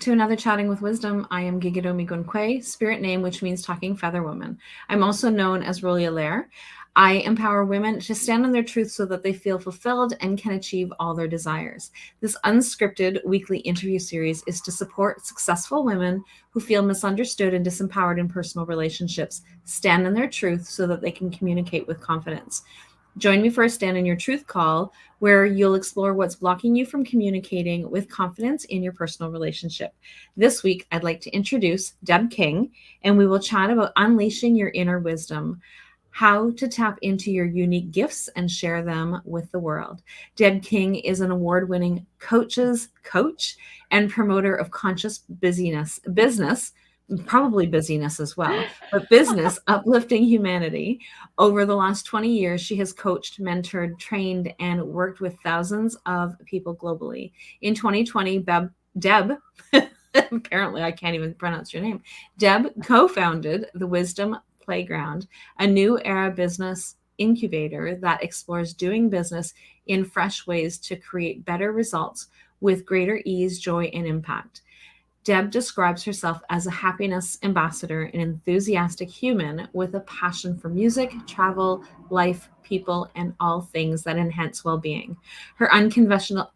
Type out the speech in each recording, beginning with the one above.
to another Chatting with Wisdom. I am Geegado Megwan, spirit name, which means talking feather woman. I'm also known as Rollie Allaire. I empower women to stand on their truth so that they feel fulfilled and can achieve all their desires. This unscripted weekly interview series is to support successful women who feel misunderstood and disempowered in personal relationships, stand in their truth so that they can communicate with confidence. Join me for a Stand in Your Truth call, where you'll explore what's blocking you from communicating with confidence in your personal relationship. This week, I'd like to introduce Deb King, and we will chat about unleashing your inner wisdom, how to tap into your unique gifts and share them with the world. Deb King is an award-winning coach and promoter of conscious business, probably busyness as well, but business, uplifting humanity. Over the last 20 years, she has coached, mentored, trained, and worked with thousands of people globally. In 2020, Deb, apparently I can't even pronounce your name, Deb co-founded the Wisdom Playground, a new era business incubator that explores doing business in fresh ways to create better results with greater ease, joy, and impact. Deb describes herself as a happiness ambassador, an enthusiastic human with a passion for music, travel, life, people, and all things that enhance well-being. Her unconventional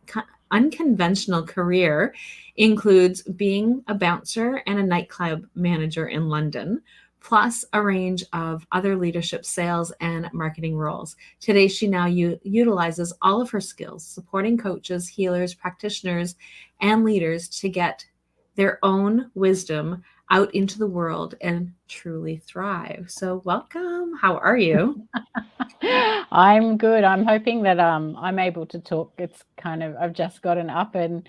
career includes being a bouncer and a nightclub manager in London, plus a range of other leadership, sales, and marketing roles. Today, she now utilizes all of her skills, supporting coaches, healers, practitioners, and leaders to get their own wisdom out into the world and truly thrive. So welcome. How are you? I'm good. I'm hoping that I'm able to talk. It's kind of, I've just gotten up, and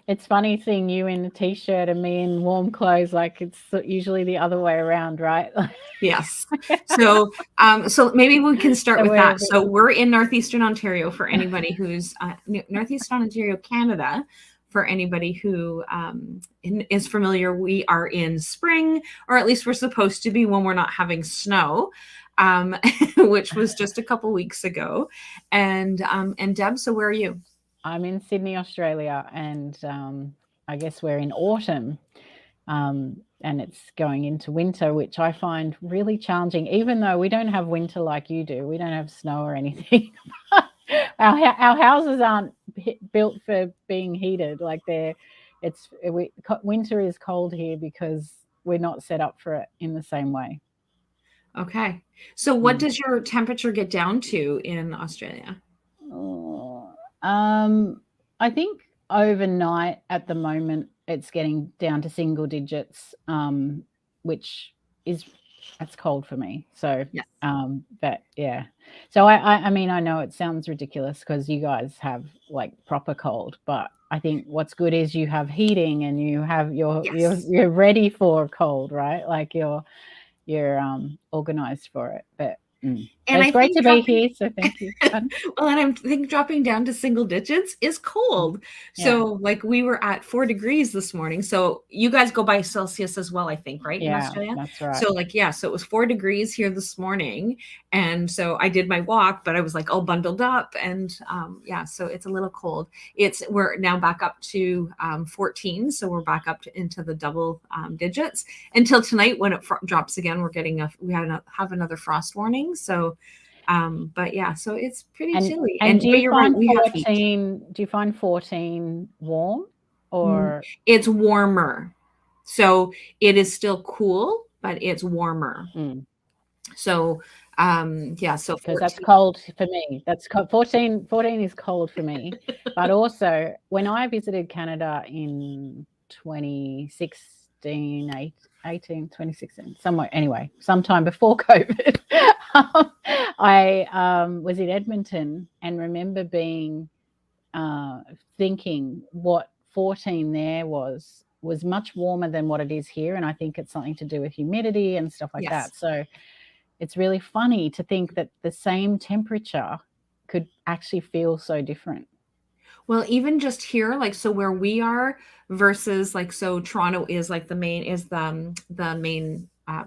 it's funny seeing you in a t-shirt and me in warm clothes. Like, it's usually the other way around, right? Yes. So maybe we can start with that. So we're in Northeastern Ontario for anybody who's Northeastern Ontario, Canada. For anybody who is familiar, we are in spring, or at least we're supposed to be when we're not having snow, which was just a couple weeks ago. And Deb, so where are you? I'm in Sydney, Australia, and I guess we're in autumn, and it's going into winter, which I find really challenging, even though we don't have winter like you do. We don't have snow or anything. Our houses aren't built for being heated. Like, winter is cold here because we're not set up for it in the same way. Okay. So what does your temperature get down to in Australia? I think overnight at the moment it's getting down to single digits, which is, that's cold for me. So, yes. But yeah. So I mean, I know it sounds ridiculous because you guys have like proper cold, but I think what's good is you have heating and you have you're ready for cold, right? Like you're organized for it. But it's great to be here, so thank you. Well, and I think dropping down to single digits is cold. So like we were at 4 degrees this morning. So you guys go by Celsius as well, I think, right? Yeah, in Australia? That's right. So so it was 4 degrees here this morning. And so I did my walk, but I was like all bundled up, and so it's a little cold. We're now back up to 14. So we're back up into the double digits until tonight when it drops again. We have another frost warning. So, but yeah, so it's pretty chilly. And do you find 14? Do you find 14 warm, or it's warmer? So it is still cool, but it's warmer. So so because that's cold for me. That's 14 is cold for me. But also when I visited Canada in 2016, 2016, sometime before COVID, I was in Edmonton and remember thinking what 14 there was much warmer than what it is here. And I think it's something to do with humidity and stuff like that. So it's really funny to think that the same temperature could actually feel so different. Well, even just here, like, so where we are versus like, so Toronto is like the main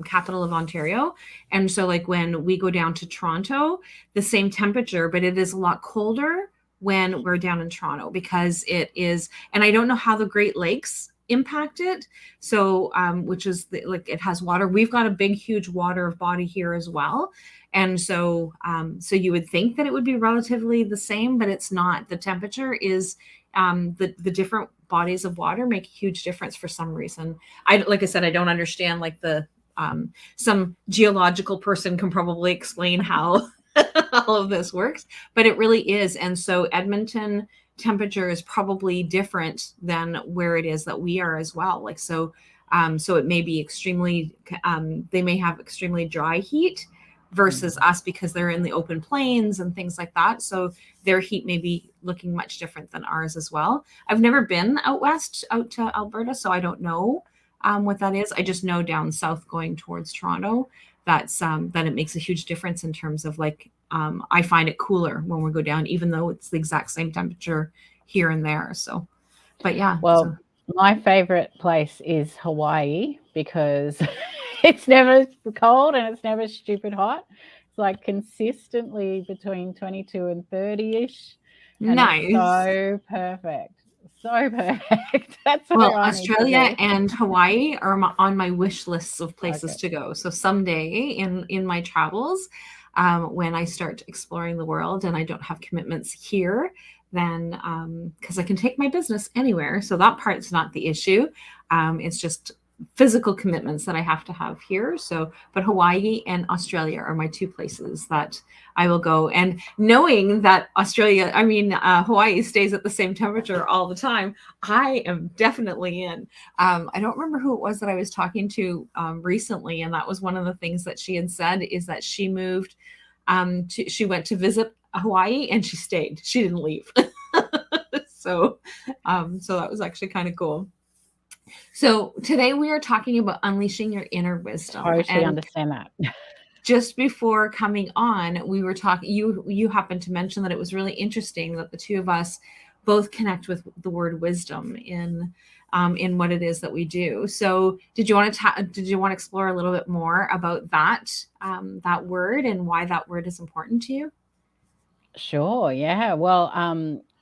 capital of Ontario. And so like when we go down to Toronto, the same temperature, but it is a lot colder when we're down in Toronto because it is, and I don't know how the Great Lakes impact it. So, which is like it has water. We've got a big, huge water body here as well. And so, so you would think that it would be relatively the same, but it's not. The temperature is, the different bodies of water make a huge difference for some reason. Like I said, I don't understand like some geological person can probably explain how all of this works, but it really is. And so Edmonton temperature is probably different than where it is that we are as well. Like, so it may be extremely, they may have extremely dry heat versus us because they're in the open plains and things like that. So their heat may be looking much different than ours as well. I've never been out west, out to Alberta, so I don't know what that is. I just know down south going towards Toronto, that it makes a huge difference in terms of like, I find it cooler when we go down, even though it's the exact same temperature here and there. So, but yeah. Well, my favorite place is Hawaii because it's never cold and it's never stupid hot. It's like consistently between 22 and 30-ish. And nice. It's so perfect. So perfect. That's well, Australia and Hawaii are on my wish lists of places to go. So someday in my travels, when I start exploring the world and I don't have commitments here, then because I can take my business anywhere. So that part's not the issue. It's just physical commitments that I have to have here. So, but Hawaii and Australia are my two places that I will go. And knowing that Hawaii stays at the same temperature all the time, I am definitely in. I don't remember who it was that I was talking to recently. And that was one of the things that she had said is that she moved, she went to visit Hawaii and she stayed. She didn't leave. So that was actually kind of cool. So today we are talking about unleashing your inner wisdom. I totally understand that. Just before coming on, we were talking, you happened to mention that it was really interesting that the two of us both connect with the word wisdom in what it is that we do. So did you want to explore a little bit more about that word and why that word is important to you? Sure. Yeah. Well,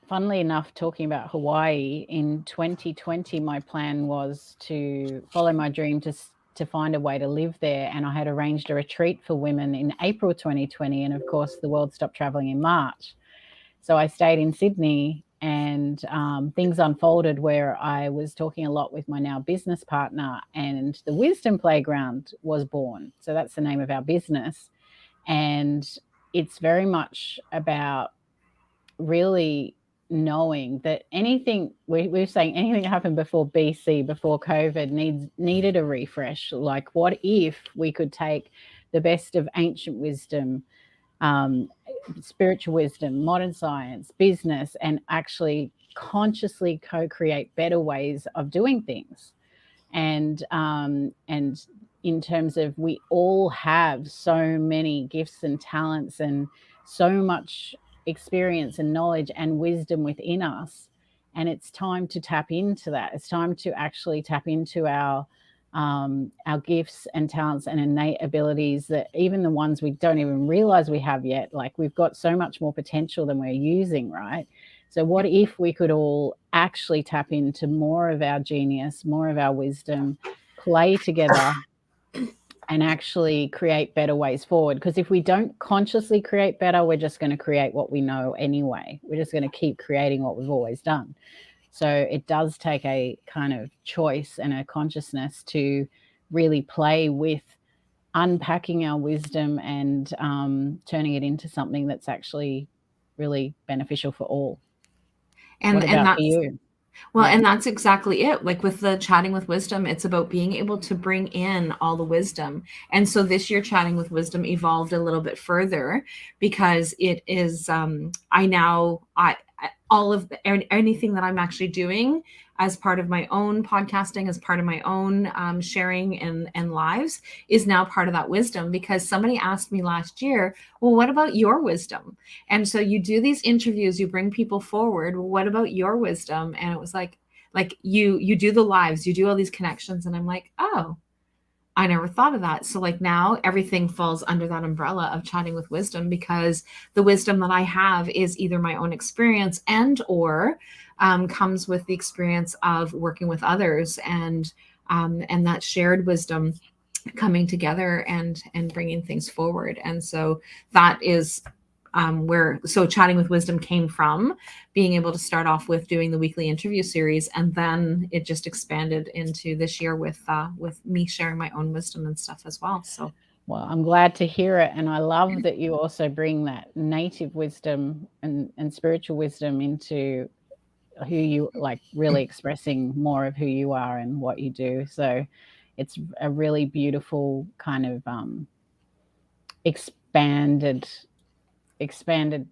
funnily enough, talking about Hawaii, in 2020, my plan was to follow my dream to find a way to live there. And I had arranged a retreat for women in April 2020. And of course, the world stopped traveling in March. So I stayed in Sydney and things unfolded where I was talking a lot with my now business partner, and the Wisdom Playground was born. So that's the name of our business. And it's very much about really knowing that anything we're saying anything that happened before BC, before COVID, needed a refresh. Like, what if we could take the best of ancient wisdom, spiritual wisdom, modern science, business, and actually consciously co-create better ways of doing things? And in terms of, we all have so many gifts and talents and so much experience and knowledge and wisdom within us, and it's time to tap into that. It's time to actually tap into our gifts and talents and innate abilities, that even the ones we don't even realize we have yet. Like, we've got so much more potential than we're using, right? So what if we could all actually tap into more of our genius, more of our wisdom, play together and actually create better ways forward? Because if we don't consciously create better, we're just going to create what we know anyway. We're just going to keep creating what we've always done. So it does take a kind of choice and a consciousness to really play with unpacking our wisdom and turning it into something that's actually really beneficial for all. And that's you. Well, and that's exactly it. Like with the Chatting with Wisdom, it's about being able to bring in all the wisdom. And so this year, Chatting with Wisdom evolved a little bit further, because it is, all of anything that I'm actually doing as part of my own podcasting, as part of my own sharing and lives, is now part of that wisdom. Because somebody asked me last year, well, what about your wisdom? And so you do these interviews, you bring people forward. Well, what about your wisdom? And it was like you do the lives, you do all these connections. And I'm like, oh, I never thought of that. So like now everything falls under that umbrella of Chatting with Wisdom, because the wisdom that I have is either my own experience and or comes with the experience of working with others, and that shared wisdom coming together and bringing things forward. And so that is where Chatting with Wisdom came from, being able to start off with doing the weekly interview series, and then it just expanded into this year with me sharing my own wisdom and stuff as well. So, well, I'm glad to hear it, and I love that you also bring that native wisdom and spiritual wisdom into who you like, really expressing more of who you are and what you do. So it's a really beautiful kind of expanded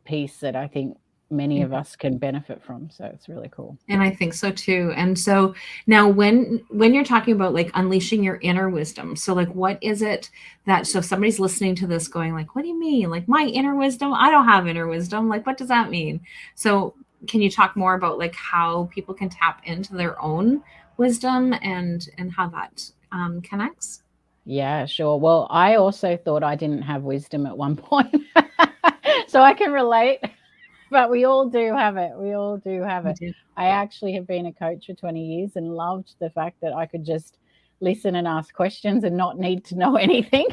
piece that I think many of us can benefit from. So it's really cool. And I think so too. And so now when you're talking about like unleashing your inner wisdom, so like what is it that, so if somebody's listening to this going like, what do you mean? Like my inner wisdom? I don't have inner wisdom. Like, what does that mean? So can you talk more about like how people can tap into their own wisdom and how that connects? Yeah, sure. Well, I also thought I didn't have wisdom at one point. So I can relate, but we all do have it. We all do have it. I actually have been a coach for 20 years and loved the fact that I could just listen and ask questions and not need to know anything.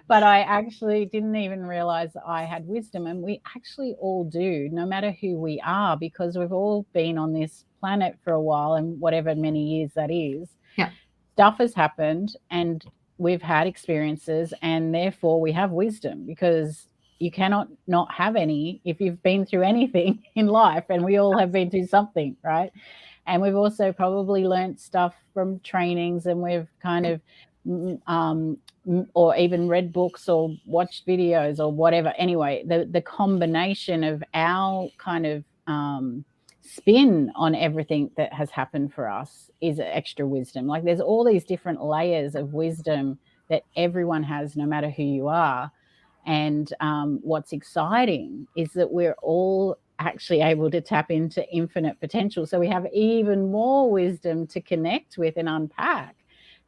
But I actually didn't even realize that I had wisdom, and we actually all do, no matter who we are, because we've all been on this planet for a while, and whatever many years that is. Yeah. Stuff has happened and we've had experiences, and therefore we have wisdom, because you cannot not have any if you've been through anything in life, and we all have been through something, right? And we've also probably learned stuff from trainings, and we've kind of or even read books or watched videos or whatever. Anyway, the combination of our kind of spin on everything that has happened for us is extra wisdom. Like there's all these different layers of wisdom that everyone has, no matter who you are. And what's exciting is that we're all actually able to tap into infinite potential. So we have even more wisdom to connect with and unpack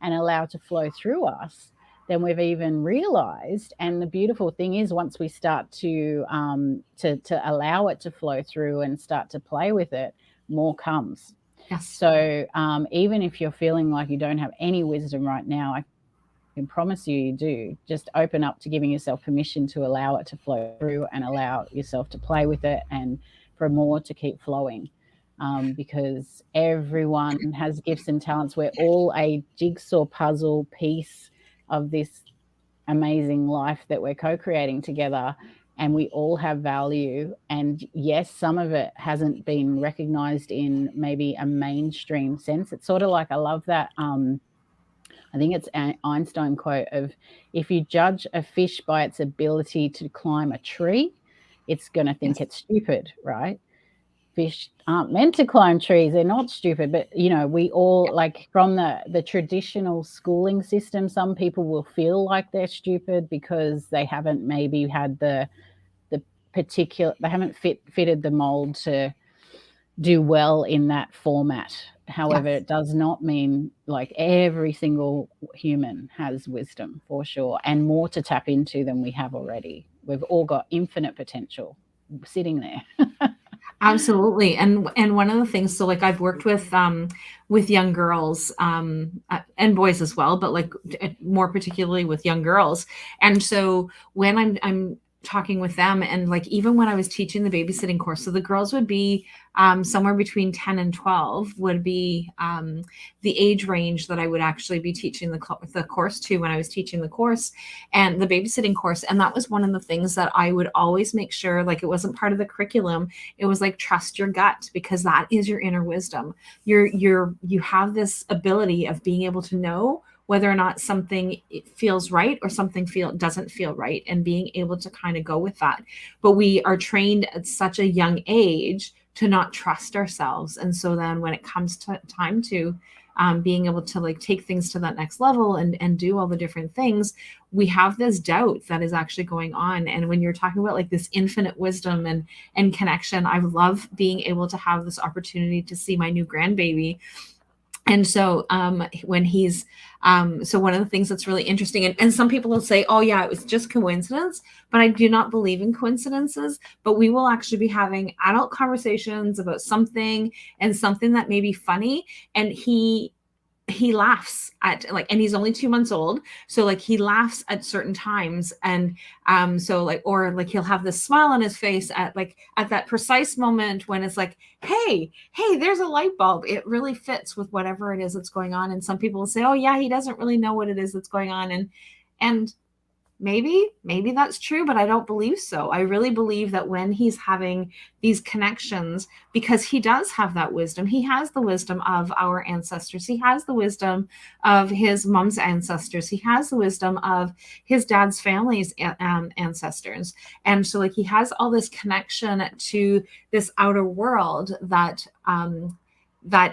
and allow to flow through us than we've even realized. And the beautiful thing is, once we start to allow it to flow through and start to play with it, more comes. Yes. So even if you're feeling like you don't have any wisdom right now, I can promise you do. Just open up to giving yourself permission to allow it to flow through, and allow yourself to play with it, and for more to keep flowing. Because everyone has gifts and talents. We're all a jigsaw puzzle piece of this amazing life that we're co-creating together, and we all have value. And yes, some of it hasn't been recognized in maybe a mainstream sense. It's sort of like, I love that I think it's an Einstein quote of, if you judge a fish by its ability to climb a tree, it's going to think it's stupid, right? Fish aren't meant to climb trees. They're not stupid. But, you know, we all, like from the traditional schooling system, some people will feel like they're stupid because they haven't maybe had the particular, they haven't fitted the mold to do well in that format. However, it does not mean, like, every single human has wisdom for sure, and more to tap into than we have already. We've all got infinite potential sitting there. Absolutely. And one of the things, so like I've worked with young girls and boys as well, but like more particularly with young girls. And so when I'm talking with them, and like even when I was teaching the babysitting course, so the girls would be somewhere between 10 and 12 would be the age range that I would actually be teaching the course to when I was teaching the course and the babysitting course. And that was one of the things that I would always make sure, like, it wasn't part of the curriculum. It was like, trust your gut, because that is your inner wisdom. You have this ability of being able to know whether or not something feels right or something doesn't feel right, and being able to kind of go with that. But we are trained at such a young age to not trust ourselves. And so then when it comes to time to being able to like take things to that next level and do all the different things, we have this doubt that is actually going on. And when you're talking about like this infinite wisdom and connection, I love being able to have this opportunity to see my new grandbaby. And so when he's so one of the things that's really interesting, and some people will say, oh yeah, it was just coincidence, but I do not believe in coincidences. But we will actually be having adult conversations about something, and something that may be funny, and he laughs at, like, and he's only 2 months old, so like he laughs at certain times, and so like, or like he'll have this smile on his face at, like, at that precise moment when it's like, hey, there's a light bulb. It really fits with whatever it is that's going on. And some people will say, oh yeah, he doesn't really know what it is that's going on, and maybe that's true, but I don't believe so. I really believe that when he's having these connections, because he does have that wisdom, he has the wisdom of our ancestors, he has the wisdom of his mom's ancestors, he has the wisdom of his dad's family's ancestors. And so like he has all this connection to this outer world that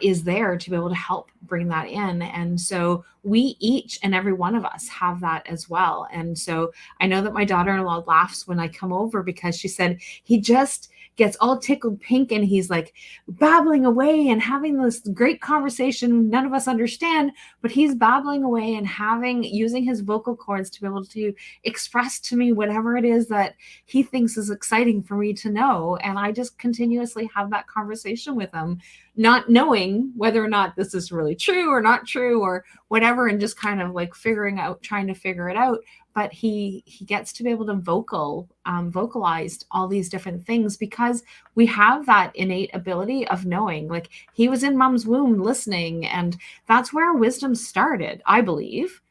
is there to be able to help bring that in. And so we, each and every one of us, have that as well. And so I know that my daughter-in-law laughs when I come over, because she said he just gets all tickled pink and he's like babbling away and having this great conversation none of us understand, but he's babbling away and using his vocal cords to be able to express to me whatever it is that he thinks is exciting for me to know. And I just continuously have that conversation with him, not knowing whether or not this is really true or not true or whatever, and just kind of like trying to figure it out. But he gets to be able to vocalize all these different things, because we have that innate ability of knowing. Like, he was in mom's womb listening, and that's where our wisdom started, I believe.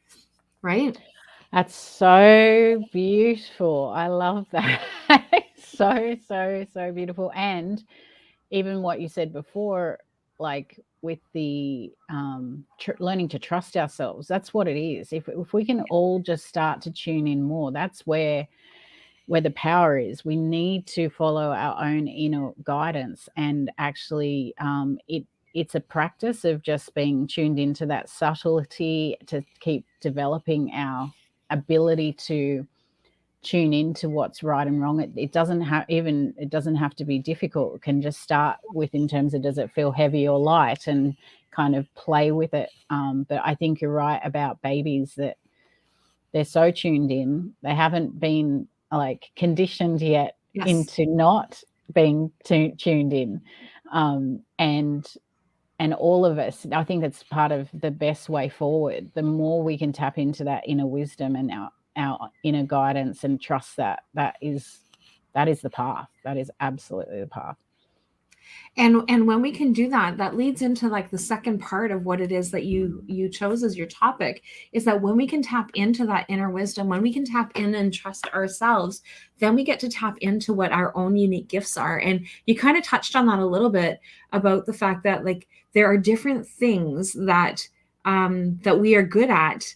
Right? That's so beautiful. I love that. So beautiful. And even what you said before, like with the learning to trust ourselves, that's what it is. If we can all just start to tune in more, that's where the power is. We need to follow our own inner guidance, and actually it's a practice of just being tuned into that subtlety to keep developing our ability to tune into what's right and wrong. It doesn't have to be difficult. It can just start with, in terms of, does it feel heavy or light, and kind of play with it. But I think you're right about babies, that they're so tuned in. They haven't been like conditioned yet into not being tuned in. And all of us, I think that's part of the best way forward. The more we can tap into that inner wisdom and our inner guidance, and trust that is the path. That is absolutely the path. And when we can do that, that leads into like the second part of what it is that you chose as your topic, is that when we can tap into that inner wisdom, when we can tap in and trust ourselves, then we get to tap into what our own unique gifts are. And you kind of touched on that a little bit, about the fact that like there are different things that that we are good at.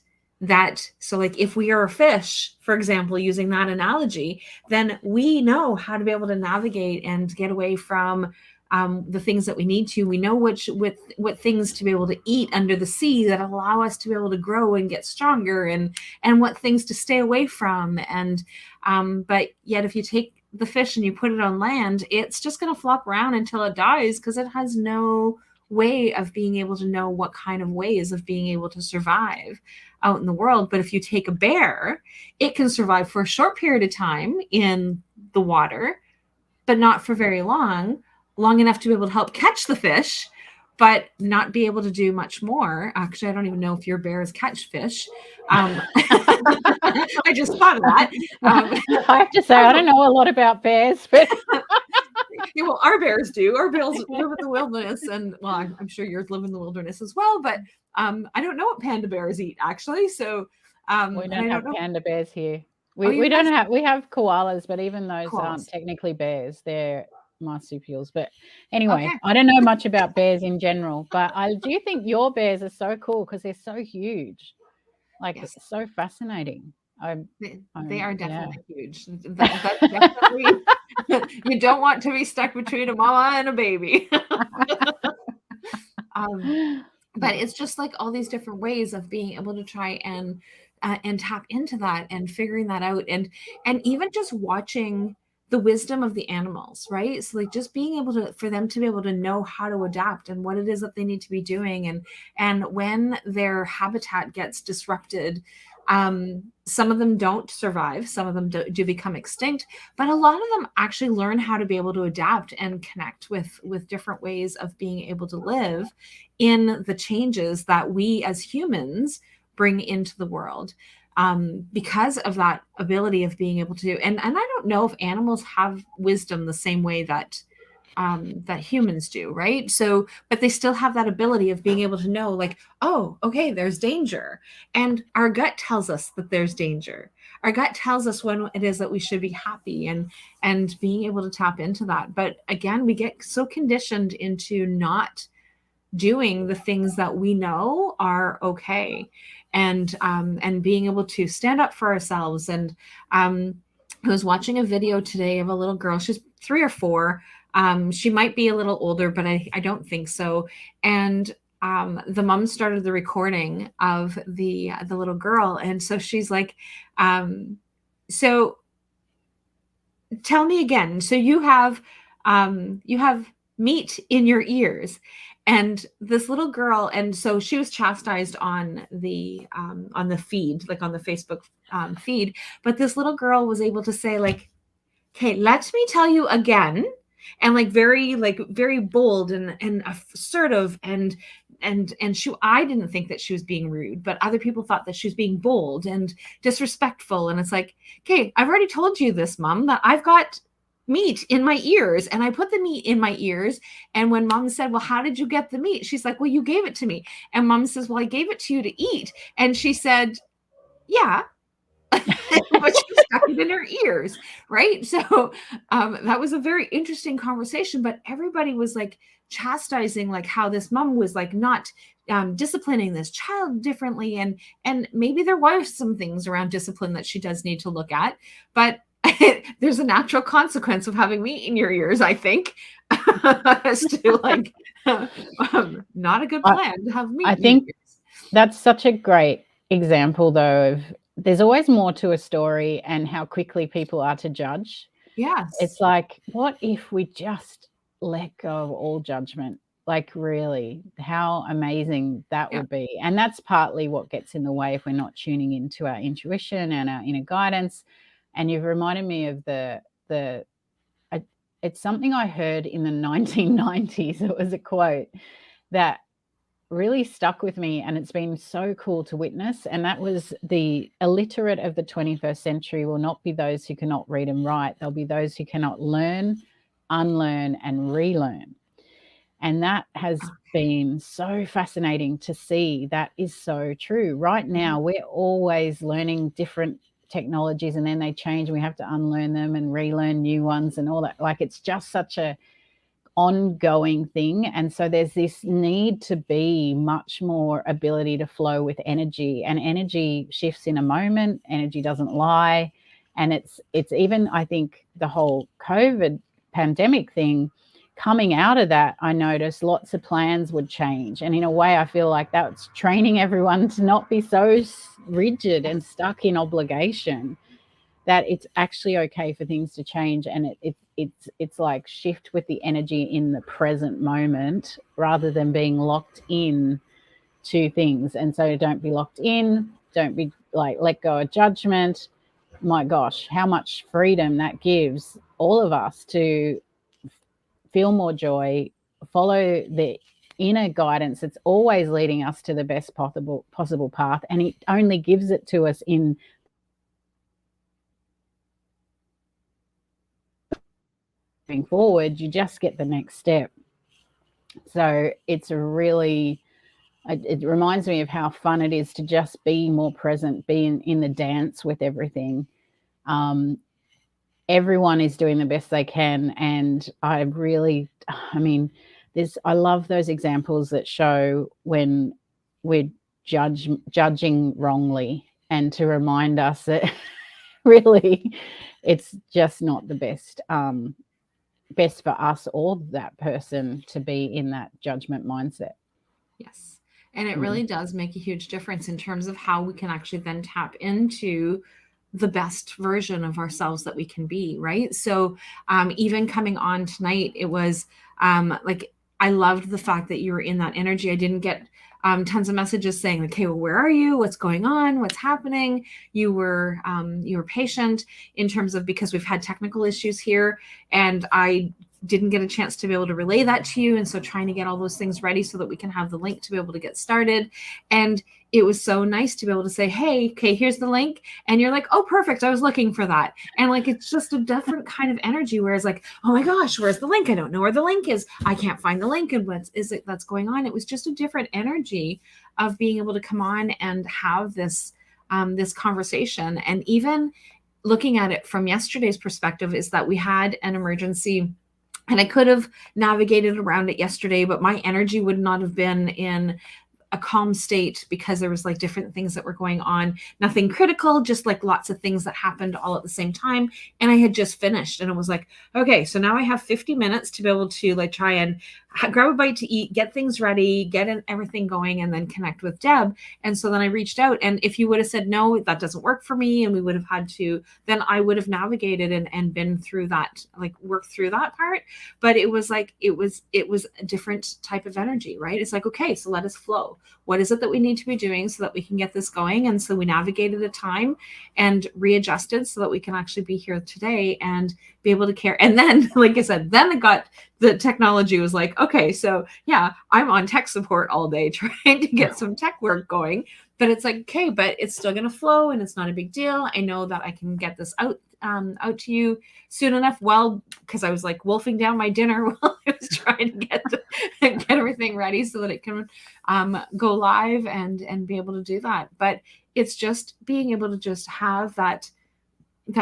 So like if we are a fish, for example, using that analogy, then we know how to be able to navigate and get away from the things that we need to. We know what things to be able to eat under the sea that allow us to be able to grow and get stronger, and what things to stay away from. And but yet, if you take the fish and you put it on land, it's just going to flop around until it dies, because it has no way of being able to know what kind of ways of being able to survive out in the world. But if you take a bear, it can survive for a short period of time in the water, but not for very long enough to be able to help catch the fish, but not be able to do much more. Actually, I don't even know if your bears catch fish. I just thought of that. I have to say, I don't know a lot about bears, but yeah, well, our bears do. Our bears live in the wilderness, and well, I'm sure yours live in the wilderness as well. But I don't know what panda bears eat, actually. So we don't have panda bears here. We have koalas, but even those aren't technically bears. They're marsupials. But anyway, okay. I don't know much about bears in general, but I do think your bears are so cool, because they're so huge. Like, yes. It's so fascinating. They are definitely huge. That's definitely, you don't want to be stuck between a mama and a baby. But it's just like all these different ways of being able to try and tap into that and figuring that out, and even just watching the wisdom of the animals, right? So like just being able to, for them to be able to know how to adapt and what it is that they need to be doing. And when their habitat gets disrupted, some of them don't survive, some of them do become extinct, but a lot of them actually learn how to be able to adapt and connect with different ways of being able to live in the changes that we as humans bring into the world, because of that ability of being able to. And I don't know if animals have wisdom the same way that that humans do, right? So, but they still have that ability of being able to know, like, oh, okay, there's danger. And our gut tells us that there's danger. Our gut tells us when it is that we should be happy, and being able to tap into that. But again, we get so conditioned into not doing the things that we know are okay, and being able to stand up for ourselves. And I was watching a video today of a little girl. She's 3 or 4. She might be a little older, but I don't think so. And the mom started the recording of the little girl, and so she's like, so tell me again. So you have meat in your ears. And this little girl, and so she was chastised on the feed, like on the Facebook feed. But this little girl was able to say, like, okay, let me tell you again, and like very bold and assertive, and she, I didn't think that she was being rude, but other people thought that she was being bold and disrespectful. And it's like, okay, I've already told you this, Mom, that I've got meat in my ears, and I put the meat in my ears. And when Mom said, well, how did you get the meat? She's like, well, you gave it to me. And Mom says, well, I gave it to you to eat. And she said, yeah. But she stuck it in her ears, right? So that was a very interesting conversation. But everybody was like chastising, like how this mom was like not disciplining this child differently, and maybe there were some things around discipline that she does need to look at, but there's a natural consequence of having meat in your ears, I think, as to like not a good plan to have meat. I think that's such a great example, though, of there's always more to a story and how quickly people are to judge. Yes. It's like, what if we just let go of all judgment? Like, really, how amazing that would be. And that's partly what gets in the way if we're not tuning into our intuition and our inner guidance. And you've reminded me of it's something I heard in the 1990s. It was a quote that really stuck with me, and it's been so cool to witness. And that was, the illiterate of the 21st century will not be those who cannot read and write. They'll be those who cannot learn, unlearn, and relearn. And that has been so fascinating to see. That is so true. Right now, we're always learning different technologies, and then they change and we have to unlearn them and relearn new ones and all that. Like, it's just such a ongoing thing. And so there's this need to be much more ability to flow with energy, and energy shifts in a moment. Energy doesn't lie. And it's even, I think, the whole COVID pandemic thing, coming out of that, I noticed lots of plans would change. And in a way, I feel like that's training everyone to not be so rigid and stuck in obligation, that it's actually okay for things to change. And it's like shift with the energy in the present moment rather than being locked in to things. And so don't be locked in, don't be like, let go of judgment. My gosh, how much freedom that gives all of us to feel more joy, follow the inner guidance that's always leading us to the best possible path. And it only gives it to us in moving forward. You just get the next step. So it's really, it reminds me of how fun it is to just be more present, be in the dance with everything. Everyone is doing the best they can. And I love those examples that show when we're judging wrongly, and to remind us that really it's just not the best for us or that person to be in that judgment mindset. Yes. And it really does make a huge difference in terms of how we can actually then tap into the best version of ourselves that we can be, right? So even coming on tonight, it was like, I loved the fact that you were in that energy. I didn't get tons of messages saying, okay, well, where are you? What's going on? What's happening? You were patient in terms of, because we've had technical issues here, and I didn't get a chance to be able to relay that to you. And so trying to get all those things ready so that we can have the link to be able to get started. And it was so nice to be able to say, hey, okay, here's the link. And you're like, oh, perfect. I was looking for that. And like, it's just a different kind of energy, whereas like, oh my gosh, where's the link? I don't know where the link is. I can't find the link. And what is it that's going on? It was just a different energy of being able to come on and have this, this conversation. And even looking at it from yesterday's perspective is that we had an emergency, and I could have navigated around it yesterday, but my energy would not have been in a calm state because there was like different things that were going on, nothing critical, just like lots of things that happened all at the same time. And I had just finished, and it was like, okay, so now I have 50 minutes to be able to like try and grab a bite to eat, get things ready, get everything going, and then connect with Deb. And so then I reached out, and if you would have said, no, that doesn't work for me, and we would have had to, then I would have navigated and been through that, like worked through that part. But it was like, it was a different type of energy, right? It's like, okay, so let us flow. What is it that we need to be doing so that we can get this going? And so we navigated the time and readjusted so that we can actually be here today and be able to care. And then, like I said, then the technology was like, okay, so yeah, I'm on tech support all day trying to get some tech work going, but it's like, okay, but it's still going to flow and it's not a big deal. I know that I can get this out to you soon enough. Well, because I was like wolfing down my dinner while I was trying to get everything ready so that it can go live and be able to do that. But it's just being able to just have that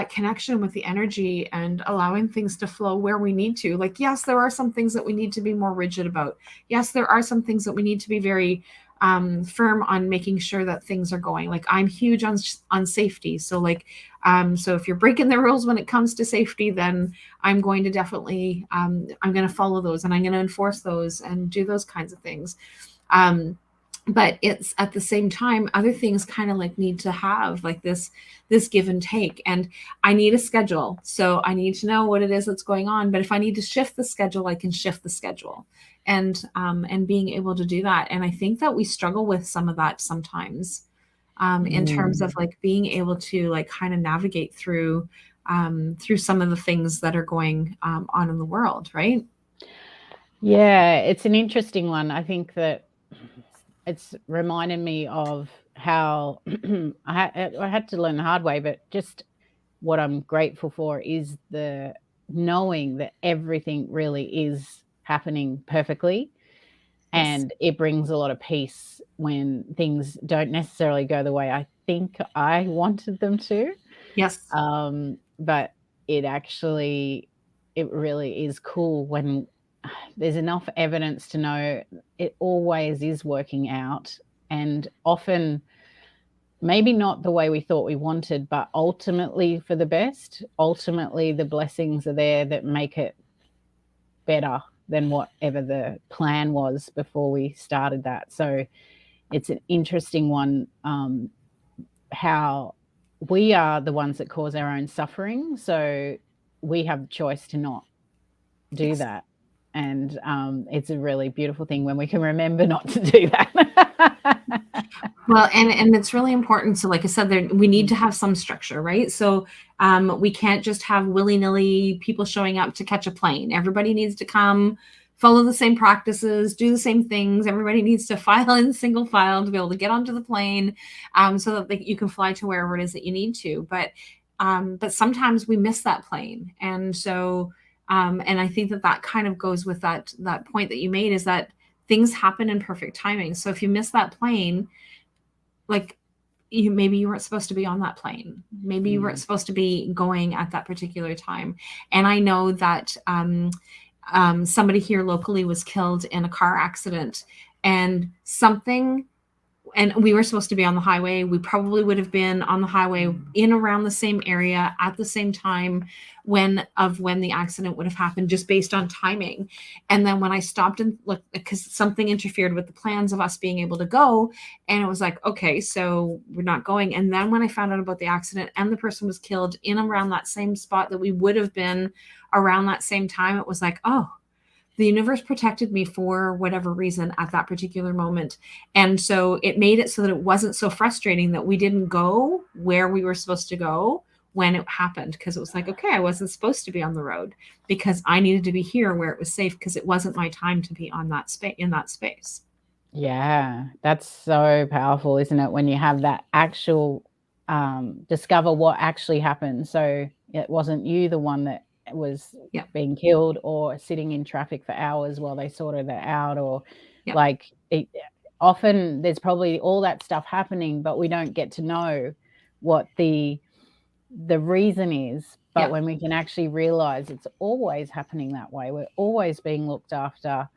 connection with the energy and allowing things to flow where we need to. Like, yes, there are some things that we need to be more rigid about. Yes, there are some things that we need to be very firm on making sure that things are going. Like, I'm huge on safety. So like, so if you're breaking the rules when it comes to safety, then I'm going to definitely, I'm going to follow those, and I'm going to enforce those and do those kinds of things. But it's at the same time, other things kind of like need to have like this give and take. And I need a schedule. So I need to know what it is that's going on. But if I need to shift the schedule, I can shift the schedule, and being able to do that. And I think that we struggle with some of that sometimes, in terms of like being able to like kind of navigate through some of the things that are going on in the world. Right. Yeah, it's an interesting one. I think that it's reminded me of how I had to learn the hard way, but just what I'm grateful for is the knowing that everything really is happening perfectly. Yes. And it brings a lot of peace when things don't necessarily go the way I think I wanted them to. Yes. But it really is cool when there's enough evidence to know it always is working out, and often maybe not the way we thought we wanted, but ultimately for the best. Ultimately, the blessings are there that make it better than whatever the plan was before we started that. So it's an interesting one, how we are the ones that cause our own suffering. So we have the choice to not do Yes. that. And it's a really beautiful thing when we can remember not to do that. Well, and it's really important. So like I said, we need to have some structure, right? So we can't just have willy-nilly people showing up to catch a plane. Everybody needs to come, follow the same practices, do the same things. Everybody needs to file in single file to be able to get onto the plane, so that you can fly to wherever it is that you need to. But sometimes we miss that plane. And so and I think that kind of goes with that point that you made, is that things happen in perfect timing. So if you miss that plane, like maybe you weren't supposed to be on that plane. Maybe you weren't supposed to be going at that particular time. And I know that somebody here locally was killed in a car accident, and something and we were supposed to be on the highway. We probably would have been on the highway in around the same area at the same time when the accident would have happened, just based on timing. And then when I stopped and looked, because something interfered with the plans of us being able to go, and it was like, okay, so we're not going. And then when I found out about the accident and the person was killed in around that same spot that we would have been around that same time, it was like, oh, the universe protected me for whatever reason at that particular moment. And so it made it so that it wasn't so frustrating that we didn't go where we were supposed to go when it happened, because it was like, okay, I wasn't supposed to be on the road because I needed to be here where it was safe, because it wasn't my time to be on that in that space. Yeah, that's so powerful, isn't it? When you have that actual discover what actually happened. So it wasn't you the one that was being killed or sitting in traffic for hours while they sorted it out, or like often there's probably all that stuff happening, but we don't get to know what the reason is. But when we can actually realize it's always happening that way, we're always being looked after.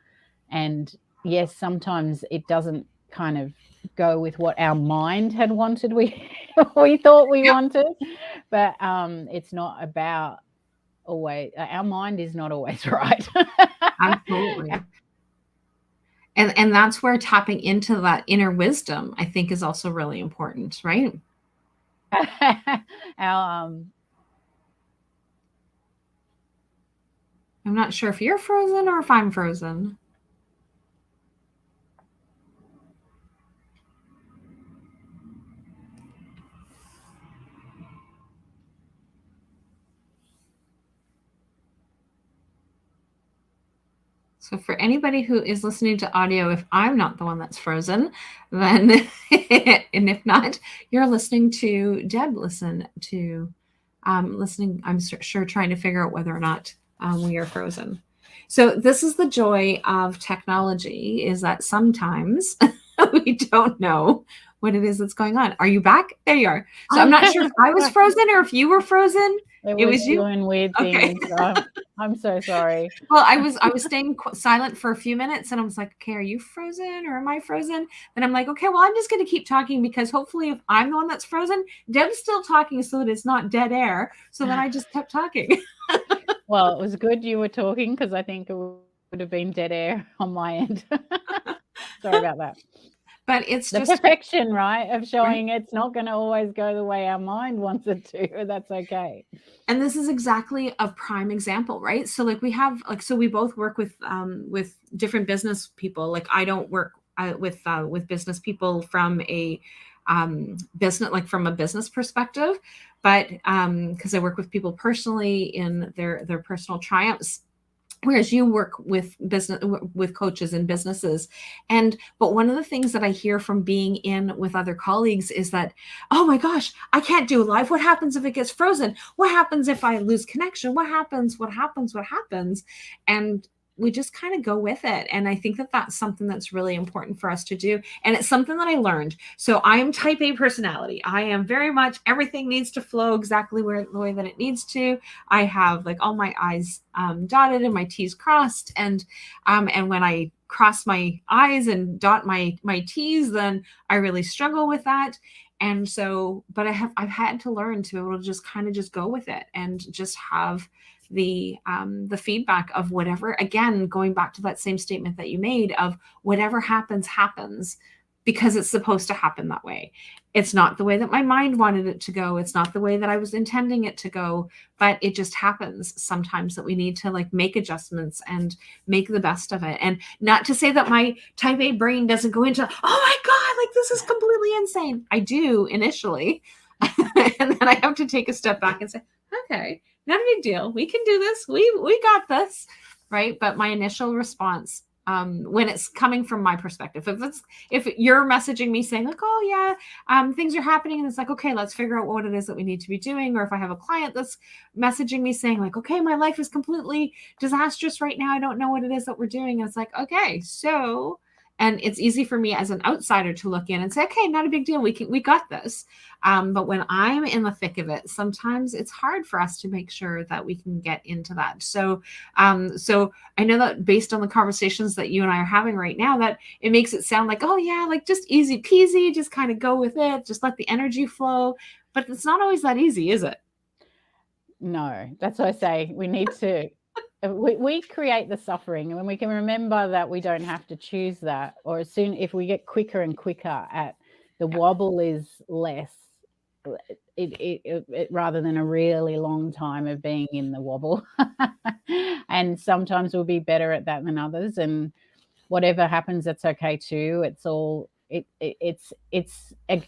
And yes, sometimes it doesn't kind of go with what our mind had wanted, we thought we wanted, but it's not about always, our mind is not always right. Absolutely. And that's where tapping into that inner wisdom, I think, is also really important, right? I'm not sure if you're frozen or if I'm frozen. So for anybody who is listening to audio, if I'm not the one that's frozen, then, and if not, you're listening to Deb listening, I'm sure, trying to figure out whether or not we are frozen. So this is the joy of technology, is that sometimes we don't know what it is that's going on. Are you back? There you are. So I'm not sure if I was frozen or if you were frozen. It was you doing weird things. Okay. I'm so sorry. Well, I was staying silent for a few minutes, and I was like, okay, are you frozen or am I frozen? And I'm like, okay, well, I'm just going to keep talking, because hopefully if I'm the one that's frozen, Deb's still talking so that it's not dead air. So then I just kept talking. Well, it was good you were talking, because I think it would have been dead air on my end. Sorry about that. But it's the just perfection, right, of showing it's not going to always go the way our mind wants it to. That's okay. And this is exactly a prime example, right? So like we have, like, so we both work with different business people. Like I don't work with business people from a business, like from a business perspective, but because I work with people personally in their personal triumphs. Whereas you work with coaches and businesses. But one of the things that I hear from being in with other colleagues is that, oh my gosh, I can't do live. What happens if it gets frozen? What happens if I lose connection? What happens? And we just kind of go with it. And I think that that's something that's really important for us to do. And it's something that I learned. So I am type A personality. I am very much, everything needs to flow exactly the way that it needs to. I have like all my I's dotted and my T's crossed. And when I cross my I's and dot my T's, then I really struggle with that. And so, but I've had to learn to be able to just kind of just go with it and just have the feedback of whatever, again, going back to that same statement that you made of whatever happens because it's supposed to happen that way. It's not the way that my mind wanted it to go. It's not the way that I was intending it to go, but it just happens sometimes that we need to like make adjustments and make the best of it. And not to say that my type A brain doesn't go into, oh my God, like this is completely insane. I do initially. And then I have to take a step back and say, okay, not a big deal. We can do this. We got this, right? But my initial response, when it's coming from my perspective, if you're messaging me saying like, oh yeah, things are happening, and it's like, okay, let's figure out what it is that we need to be doing. Or if I have a client that's messaging me saying like, okay, my life is completely disastrous right now, I don't know what it is that we're doing, and it's like, okay, so And it's easy for me as an outsider to look in and say, okay, not a big deal. We got this. But when I'm in the thick of it, sometimes it's hard for us to make sure that we can get into that. So I know that based on the conversations that you and I are having right now, that it makes it sound like, oh yeah, like just easy peasy, just kind of go with it, just let the energy flow. But it's not always that easy, is it? No, that's what I say. We need to, we create the suffering. And when we can remember that we don't have to choose that, or as soon, if we get quicker and quicker at the wobble is less, it rather than a really long time of being in the wobble. And sometimes we'll be better at that than others. And whatever happens, that's okay too. It's all, it's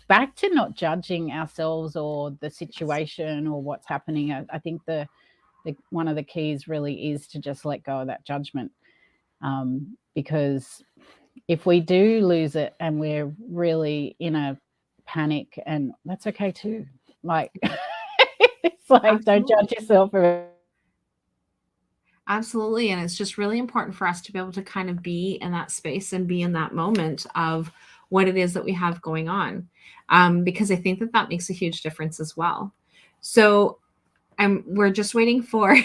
back to not judging ourselves or the situation or what's happening. I think the one of the keys really is to just let go of that judgment, because if we do lose it and we're really in a panic, and that's okay too. Like it's like, absolutely, don't judge yourself for. Absolutely. And it's just really important for us to be able to kind of be in that space and be in that moment of what it is that we have going on. Because I think that makes a huge difference as well. So we're just waiting for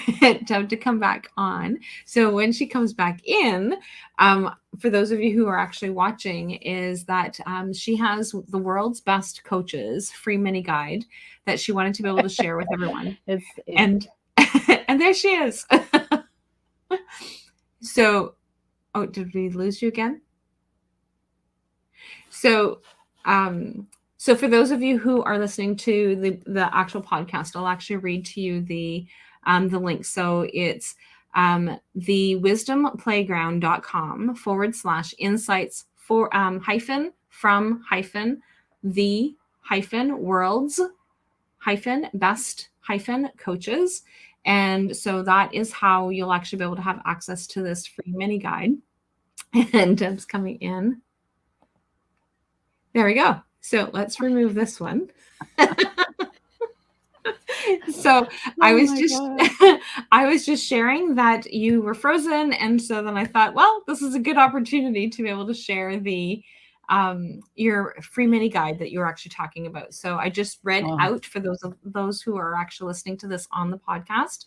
Deb to come back on. So when she comes back in, for those of you who are actually watching, is that she has the world's best coaches free mini guide that she wanted to be able to share with everyone. And there she is. So, oh, did we lose you again? So, so for those of you who are listening to the actual podcast, I'll actually read to you the link. So it's thewisdomplayground.com/insights for hyphen from hyphen the hyphen world's hyphen best hyphen coaches. And so that is how you'll actually be able to have access to this free mini guide. And Deb's coming in. There we go. So let's remove this one. So I was just sharing that you were frozen. And so then I thought, well, this is a good opportunity to be able to share the your free mini guide that you're actually talking about. So I just read out for those who are actually listening to this on the podcast.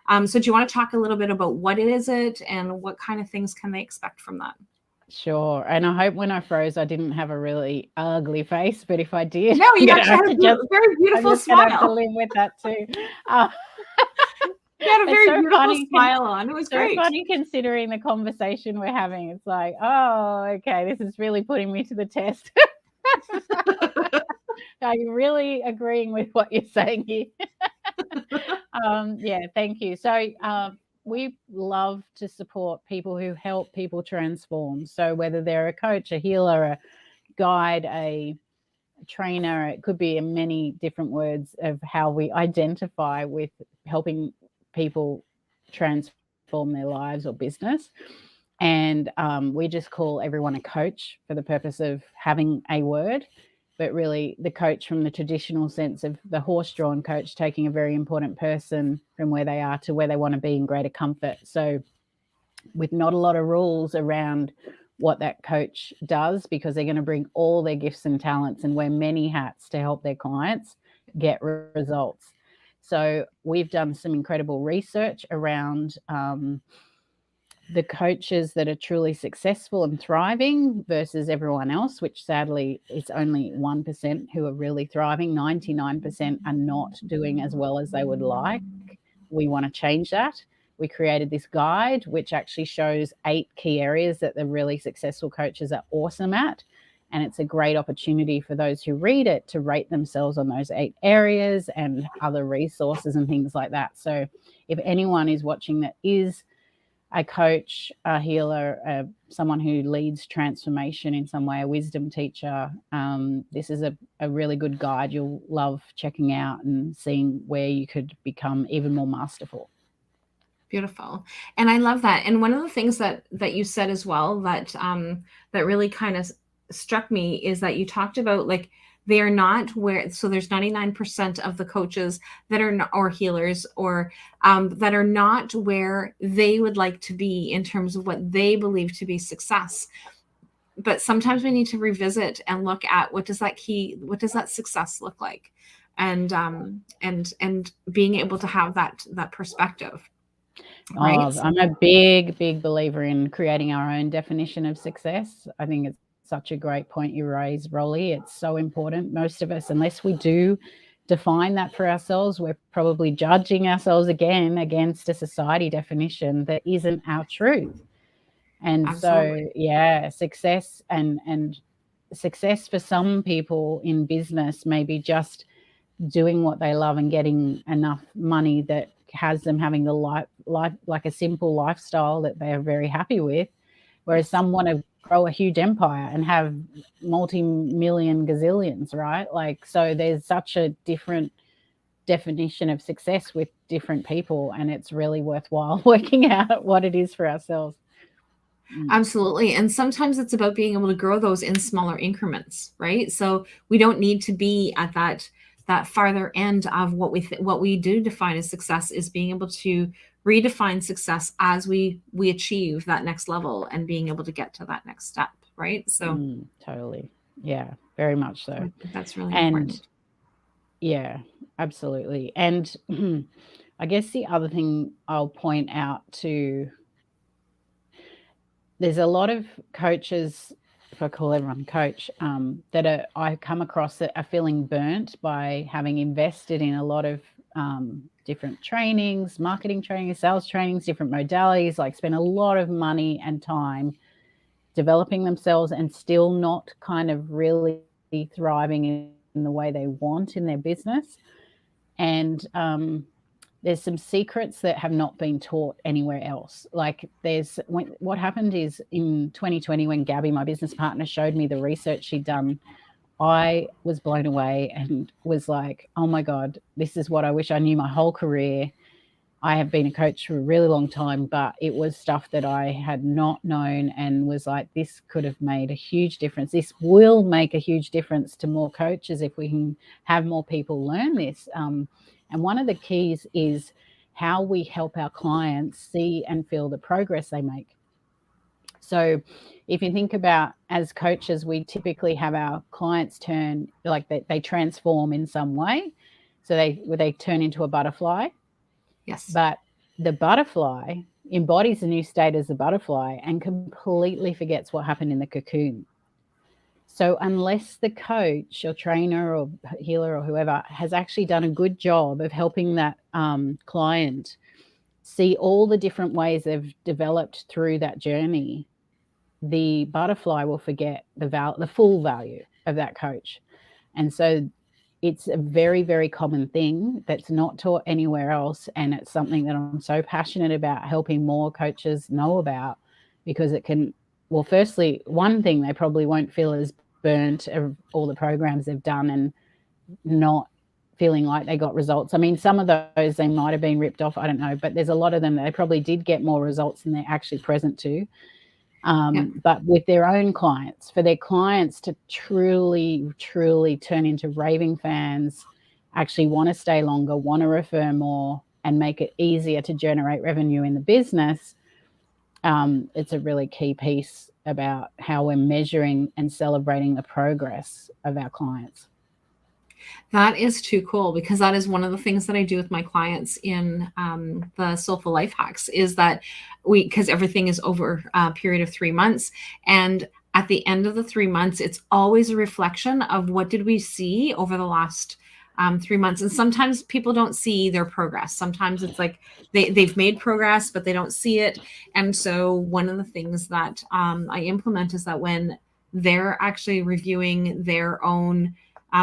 So do you want to talk a little bit about what is it and what kind of things can they expect from that? Sure. And I hope when I froze, I didn't have a really ugly face, but if I did, no, you actually had a very beautiful smile. I'm have to live with that too. You had a very beautiful smile on. It was great. Funny considering the conversation we're having. It's like, oh, okay, this is really putting me to the test. Are you really agreeing with what you're saying here? Yeah, thank you. So we love to support people who help people transform. So whether they're a coach, a healer, a guide, a trainer, it could be in many different words of how we identify with helping people transform their lives or business. And we just call everyone a coach for the purpose of having a word, but really the coach from the traditional sense of the horse-drawn coach, taking a very important person from where they are to where they want to be in greater comfort. So with not a lot of rules around what that coach does, because they're going to bring all their gifts and talents and wear many hats to help their clients get results. So we've done some incredible research around the coaches that are truly successful and thriving versus everyone else, which sadly it's only 1% who are really thriving. 99% are not doing as well as they would like. We want to change that. We created this guide, which actually shows 8 key areas that the really successful coaches are awesome at. And it's a great opportunity for those who read it to rate themselves on those 8 areas and other resources and things like that. So if anyone is watching that is a coach, a healer, someone who leads transformation in some way, a wisdom teacher, this is a really good guide you'll love checking out and seeing where you could become even more masterful. Beautiful. And I love that. And one of the things that you said as well that that really kind of struck me is that you talked about like they are not where, so there's 99% of the coaches that are not, or healers or that are not where they would like to be in terms of what they believe to be success. but sometimes we need to revisit and look at what does that success look like, and being able to have that perspective. Right. Oh, I'm a big believer in creating our own definition of success. I think it's such a great point you raise, Rollie. It's so important. Most of us, unless we do define that for ourselves, we're probably judging ourselves again against a society definition that isn't our truth. And Absolutely. so, yeah, success and success for some people in business may be just doing what they love and getting enough money that has them having the life like a simple lifestyle that they are very happy with, whereas some want to grow a huge empire and have multi-million gazillions, right? Like, so there's such a different definition of success with different people, and it's really worthwhile working out what it is for ourselves. Absolutely. And sometimes it's about being able to grow those in smaller increments, right? So we don't need to be at that farther end of what we do define as success, is being able to redefine success as we achieve that next level and being able to get to that next step, right? So totally. Yeah, very much so. I think that's really important. Yeah, absolutely. And I guess the other thing I'll point out too, there's a lot of coaches, if I call everyone coach, that I come across that are feeling burnt by having invested in a lot of different trainings, marketing trainings, sales trainings, different modalities, like spend a lot of money and time developing themselves and still not kind of really thriving in the way they want in their business. And there's some secrets that have not been taught anywhere else. Like what happened is in 2020, when Gabby, my business partner, showed me the research she'd done, I was blown away and was like, oh my God, this is what I wish I knew my whole career. I have been a coach for a really long time, but it was stuff that I had not known and was like, this could have made a huge difference. This will make a huge difference to more coaches if we can have more people learn this. And one of the keys is how we help our clients see and feel the progress they make. So if you think about, as coaches, we typically have our clients turn, like they transform in some way. So they turn into a butterfly. Yes. But the butterfly embodies a new state as a butterfly and completely forgets what happened in the cocoon. So unless the coach or trainer or healer or whoever has actually done a good job of helping that client see all the different ways they've developed through that journey, the butterfly will forget the full value of that coach. And so it's a very, very common thing that's not taught anywhere else. And it's something that I'm so passionate about helping more coaches know about, because it can, well, firstly, one thing, they probably won't feel as burnt of all the programs they've done and not feeling like they got results. I mean, some of those they might have been ripped off, I don't know, but there's a lot of them that they probably did get more results than they're actually present to. But with their own clients, for their clients to truly, truly turn into raving fans, actually want to stay longer, want to refer more, and make it easier to generate revenue in the business, it's a really key piece about how we're measuring and celebrating the progress of our clients. That is too cool, because that is one of the things that I do with my clients in the Soulful Life Hacks, is that because everything is over a period of 3 months. And at the end of the 3 months, it's always a reflection of what did we see over the last 3 months. And sometimes people don't see their progress. Sometimes it's like they've made progress, but they don't see it. And so one of the things that I implement is that when they're actually reviewing their own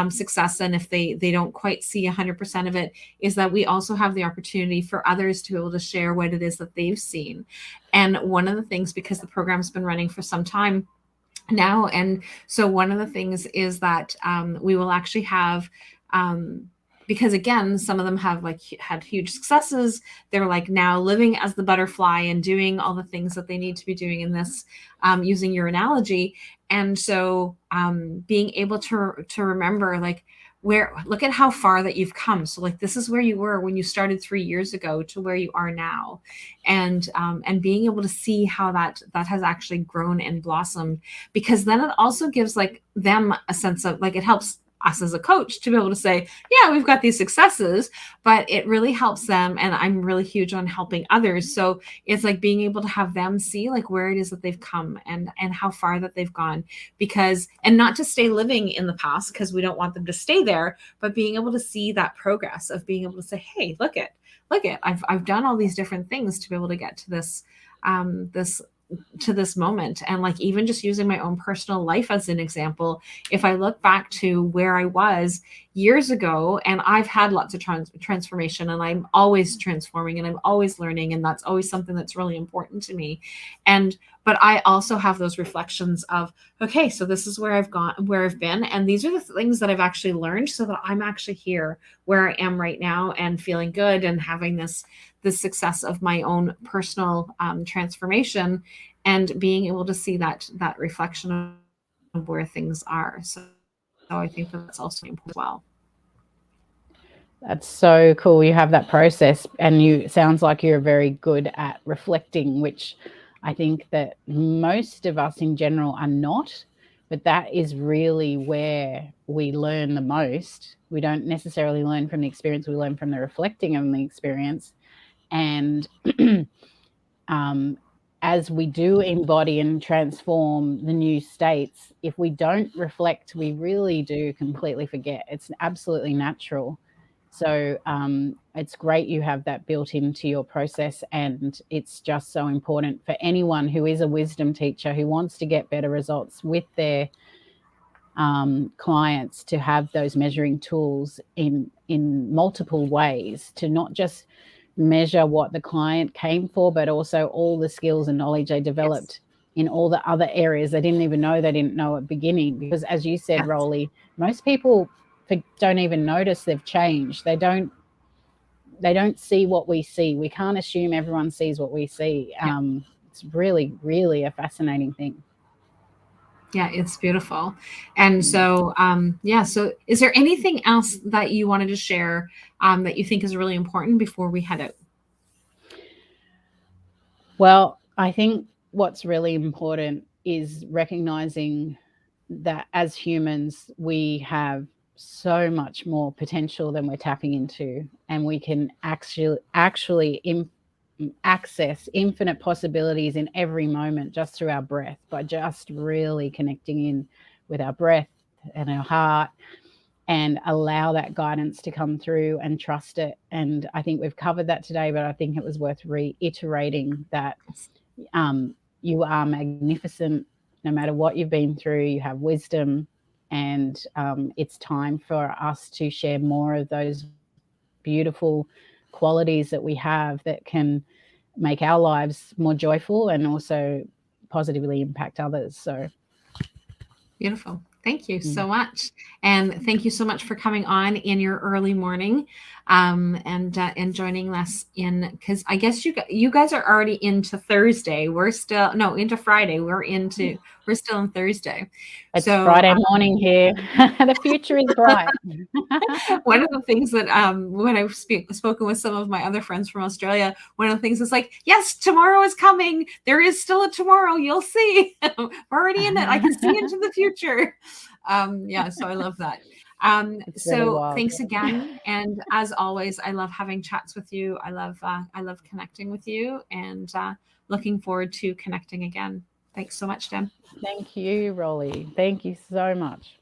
success, and if they don't quite see 100% of it, is that we also have the opportunity for others to be able to share what it is that they've seen. And one of the things, because the program's been running for some time now, and so one of the things is that we will actually have because again, some of them have had huge successes. They're like now living as the butterfly and doing all the things that they need to be doing in this, using your analogy. And so being able to remember, like, look at how far that you've come. So like, this is where you were when you started 3 years ago to where you are now. And being able to see how that has actually grown and blossomed, because then it also gives like them a sense of like, it helps us as a coach to be able to say, yeah, we've got these successes, but it really helps them. And I'm really huge on helping others. So it's like being able to have them see like where it is that they've come and how far that they've gone, because, and not to stay living in the past, because we don't want them to stay there, but being able to see that progress of being able to say, hey, look at, I've done all these different things to be able to get to this, this moment. And like, even just using my own personal life as an example, if I look back to where I was years ago, and I've had lots of transformation, and I'm always transforming and I'm always learning, and that's always something that's really important to me. But I also have those reflections of, okay, so this is where I've gone, where I've been, and these are the things that I've actually learned, so that I'm actually here where I am right now and feeling good and having this success of my own personal transformation, and being able to see that reflection of where things are. So I think that's also important as well. That's so cool. You have that process, and you sounds like you're very good at reflecting, which I think that most of us in general are not, but that is really where we learn the most. We don't necessarily learn from the experience, we learn from the reflecting on the experience. And as we do embody and transform the new states, if we don't reflect, we really do completely forget. It's absolutely natural. So it's great you have that built into your process, and it's just so important for anyone who is a wisdom teacher who wants to get better results with their clients to have those measuring tools in multiple ways, to not just measure what the client came for, but also all the skills and knowledge they developed in all the other areas they didn't even know they didn't know at the beginning. Because as you said, Rollie, most people don't even notice they've changed. They don't see what we see. We can't assume everyone sees what we see. It's really, really a fascinating thing. Yeah, it's beautiful. And so, so is there anything else that you wanted to share that you think is really important before we head out? Well, I think what's really important is recognizing that as humans, we have so much more potential than we're tapping into, and we can actually access infinite possibilities in every moment just through our breath, by just really connecting in with our breath and our heart, and allow that guidance to come through and trust it. And I think we've covered that today, but I think it was worth reiterating that you are magnificent. No matter what you've been through, you have wisdom, and it's time for us to share more of those beautiful qualities that we have that can make our lives more joyful and also positively impact others. So beautiful. Thank you so much. And thank you so much for coming on in your early morning and joining us in, because I guess you guys are already into Thursday. We're still, no, into Friday. We're still in Thursday. It's Friday morning here. The future is bright. One of the things that when I've spoken with some of my other friends from Australia, one of the things is like, yes, tomorrow is coming. There is still a tomorrow. You'll see. We're already in it. I can see into the future. So I love that. So thanks again. And as always, I love having chats with you. I love connecting with you, and looking forward to connecting again. Thanks so much, Deb. Thank you, Rollie. Thank you so much.